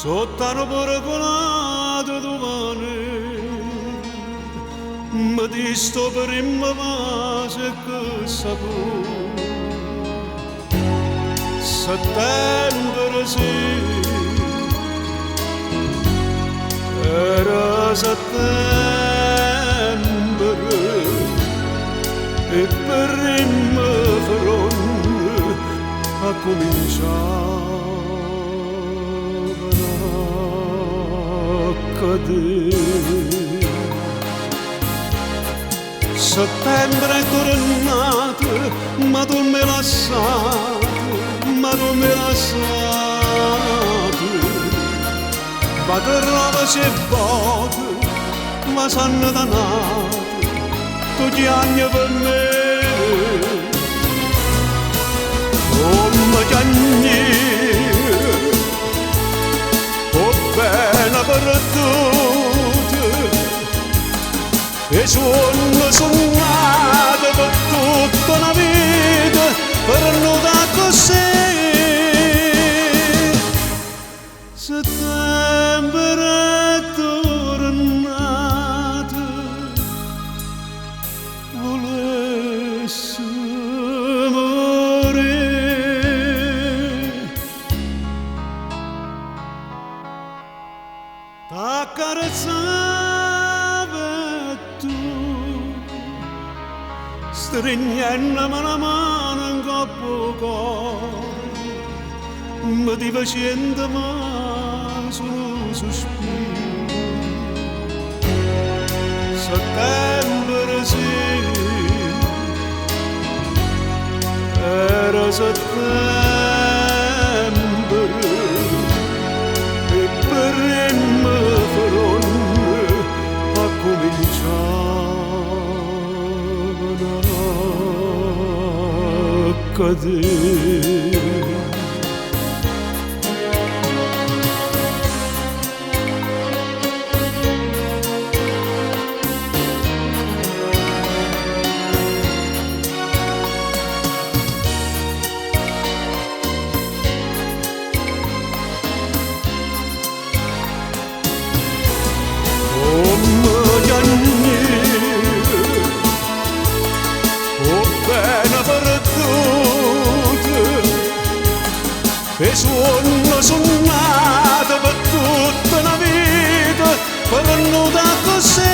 Sottano paragonate domani, mi disto per immavase che sapore. Settembre sì, era settembre, e per immavron a cominciare. Settembre è tornato, ma tu me l'hai lasciato, ma che roba si vuota, ma sanno dannato, tutti anni per me, come gianni, bene per tutti e sono sognato per tutta una vita per nuda così. Settembre è tornato, volesse morire. T'accarezzava tu, stringendomi la mano in coppo cuore, mi ti facendo mai solo sospiro. Settembre sì, era settembre, e per cadere. E sono sognato per tutta una vita per nuda così.